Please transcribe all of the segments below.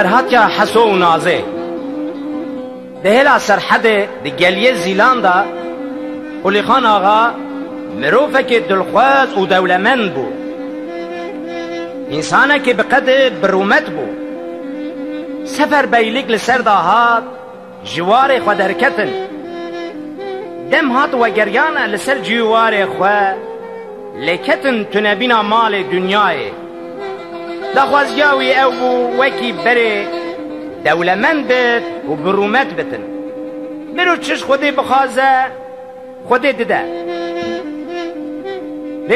هرهات یا حسو و نازه دهلا سرحد دی گلیه زیلاندا قلی خان آقا مروفه که دلخواز و دولمند بو، انسانه که بقدر برومت بو. سفر بیلیک لسر داهات جوار خود درکتن دم هات و گریانه لسر جوار خود لکتن تنبینا مال دنیای دخواز جاوی او بو وکی بره دولمند بید و برومت بتن برو چش خودی بخوازه خودی دده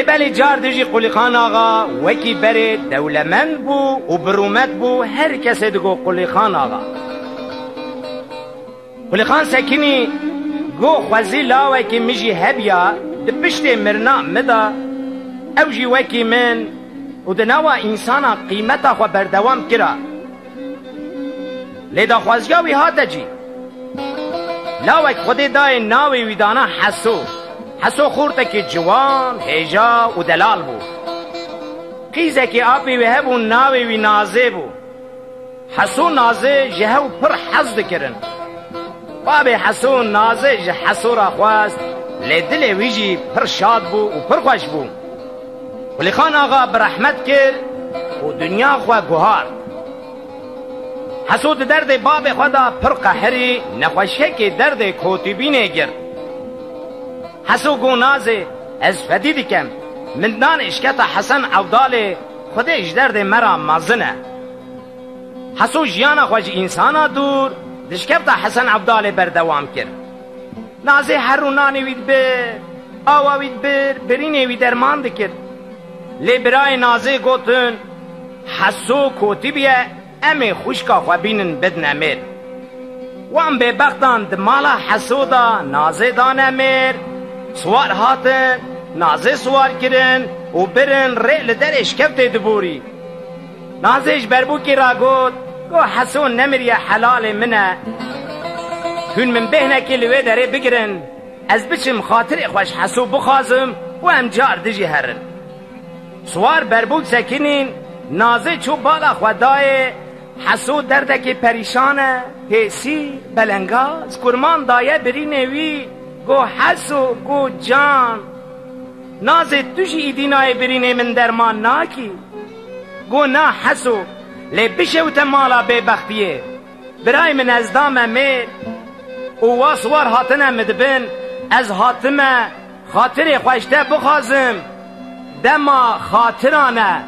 بلی جار دیجی قلی خان آقا وکی بره دولمند بو و برومت بو هر کسی دگو قلی خان آقا. قلی خان سکنی گو خوزی لاوه که میجی هبیا ده پشت مرنا مدا او جی وکی من و ده نوا انسانا قیمتا خو بردوام کرا لیدا خوزگاوی هاتا جی لاوه خودی دای ناوی ویدانا حسو خورده که جوان هجا و دلال بو قیزه که آبی و هبو ناوی وی نازه بو حسو نازه جهو پر حزد کرن باب حسو نازه جه حسو را خواست لیدل ویجی پر شاد بو و پر خوش بو قلی خان آقا برحمت کرد و دنیا خواه گوهار حسو درد باب خدا پر قهری نخوشه که درد کوتیبینه گرد حسو گو نازه از فدیدی کم من دان اشکت حسن عبدال خود اجدرد مرا مازنه حسو جیانا خوش انسانا دور دشکبت حسن عبدال بردوام کرد نازه هر رو نانی وید بر آوا وید برینه وید درمان دکر لی برای نازه گوتن حسو کوتی بیه امی خوشکا خوابینن بدن امیر وان به بختان دمالا حسو دا نازه دان امیر سوار هاتن نازه سوار کرن و برن ریل در اشکفت دبوری نازهش بربو کی را گوت گو حسون نمری حلال منه هون من بهنه که لوی داره بگرن از بچم خاطر خوش حسو بخوازم و امجار دجی هرن سوار بربو سکنین نازه چو بالا خودای حسو درده که پریشانه پیسی بلنگاز کرمان دایه بری نوی گو حسو گو جان نازه توشی ایدینای برینه من درمان ناکی گو نه حسو لی بشوت مالا بے بختیه برای من از دام امیر او واسوار هاتنه مدبن از هاتمه خاطر خوشته بخوازم دما خاطرانه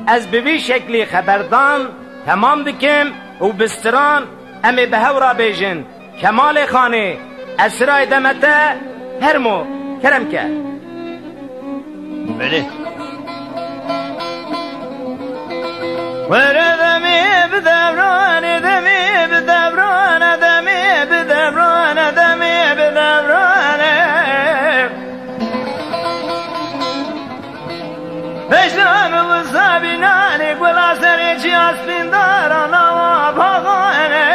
از بوی شکلی خبردان تمام دکم و بستران امی به هورا بیجن کمال خانه اسرای دمته هرمو کرم که بله وردمي بدبران دمي بدبران دمي بدبران دمي بدبران بشرام وصابناني ولا سريجي أسفين دارنا وابغاني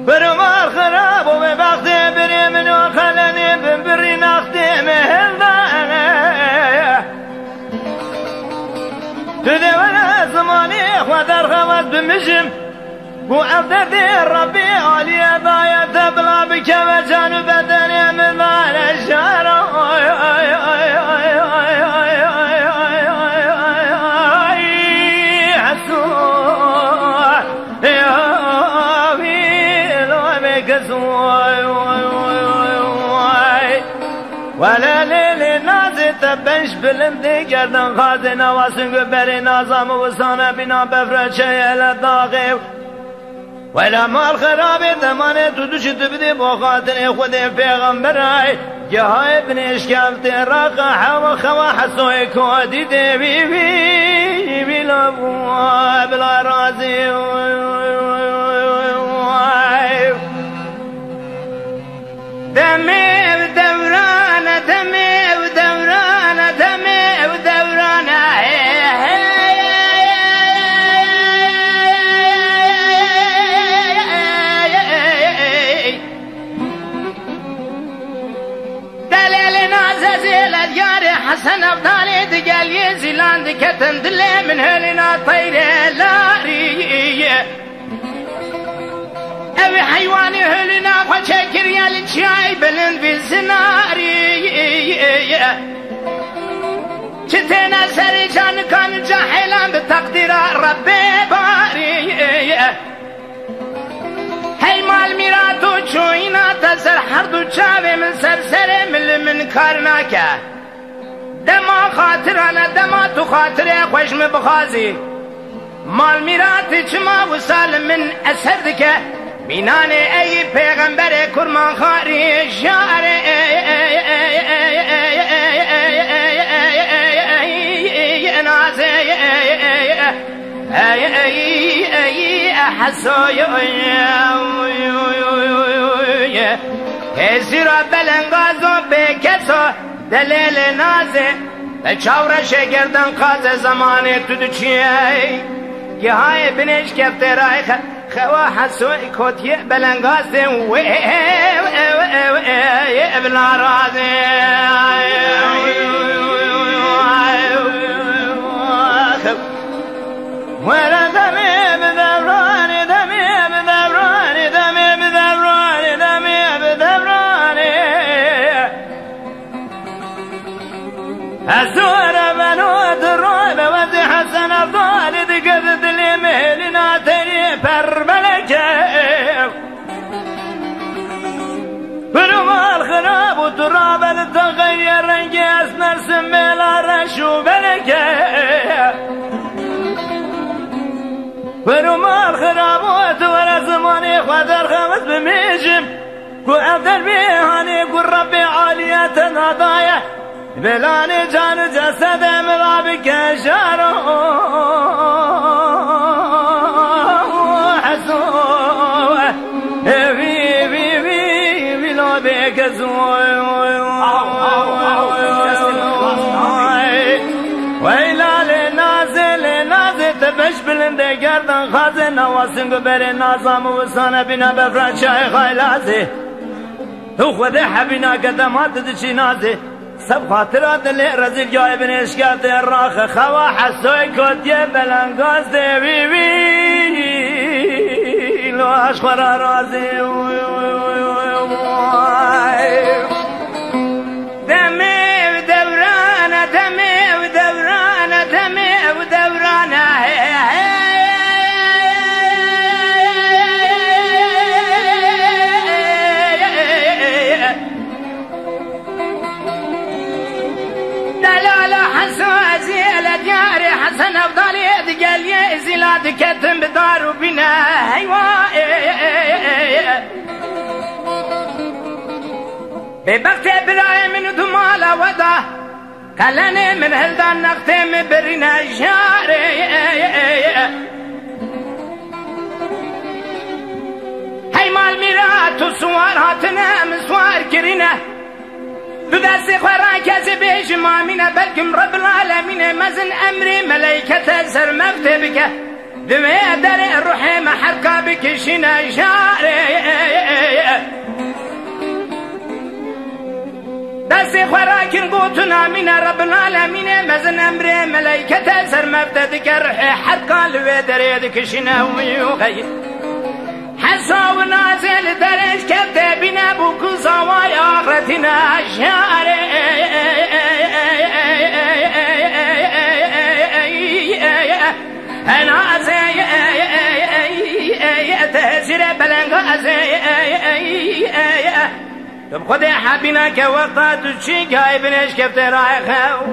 برمار خراب وببختي بري من وخلني ببري نختي مهلداني تدي ولا زماني خودر خوات بمشم وعبدتي ربي علي ضايا تبلا بك وجان بدني من مال الشارع حسوح يا ويل ومكسوح ولا ليل نازي تبنش بلندي گردن خازي نواسن قبري نازام وسانا بنا بفرچه الداغي ولا مال خرابي دمانه تدوش تبدي بخاطر خودي پیغمبرای جهای ابن اشکفت رقا حوا خوا حسوی کودی دی بی بی بلا بلا رازی دمي ودوران دمي ودوران دمي ودوران دليل نازل اليار حسن افضالي دقال يزيلاند كتن دلي من هلنا طيري لاري اوي حيواني هلنا وشكر يالجاي بلند بالزناري شتنا سري جان كان جاحلا بتقدير ربي باري هي مال ميراتو چوينا تسر حردو چاوي من سرسر من كارناكا دما خاطرانا دما تو خاطره خوش بخازي مال ميراتي چما وصال من اثر دكه ميناني اي پیغمبر کرمان خاري شاري نازي حسوي هزيرا بلنغازو بكسو دليل نازي چاورا شگردن قاز زماني تدوچي که های بنش کفته رای خوا حسوی کتیه بلنگازه ابلا رازه ولا دمي بدوراني دمي بدوراني دمي بدوراني دمي بدوراني الزور بنو دروب ودي حسن افضالي دقد دلي مهلنا تري بربلكه برما الخراب وتراب تغير رنجي اسمر سميلا رشو بلكه برما الخراب وتورا زماني خدر خمس بميجم كو افضل بيهاني كو ربي عالية نضايا بلاني جان جسد مضابك شارو حسوه في لو بك زوي ويلا لنازل تبش بلند گردن خازن واسنگ بر نازم وسانه بنا بفرد شای خیلازه تو خود حبینا قدمات دشی نازه سب خاطرات اللي رزق جاي بنشكات الراخ خوا حسوي كنت بلنغاز دي لو اشخر رازي دمي ودورانه دمي ودورانه دمي ودورانه حسن افضالي قال يا زلاد كتم بدار بنا هيوا ببقت ابراهيم من دمالا ودا قالني من هلدان نختم برنا جاري هي مال ميرات سوار هاتنا مسوار كرينا بدست خوران کسی بیش مامینه بلکم رب العالمین مزن امری ملیکت سر مفتبکه دمه در روح محرکا بکشین جاره دست خوران کن گوتنا من رب العالمین مزن امری ملیکت سر مفتبکه روح حرکا لوی دره دکشین ویوغی حسا و نازل درش کفته بینه بو کساوای آخرتنا شاره نازل تهزیر بلنگازه تب خود حبینا که وقتا تو چی گای بینش کفته رای خو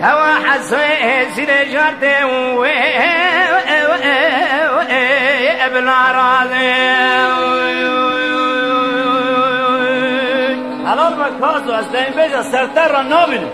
هوا حسوی زیر جارده ابن راضي حلال و کازو از دین بیجا سرتر را نابینه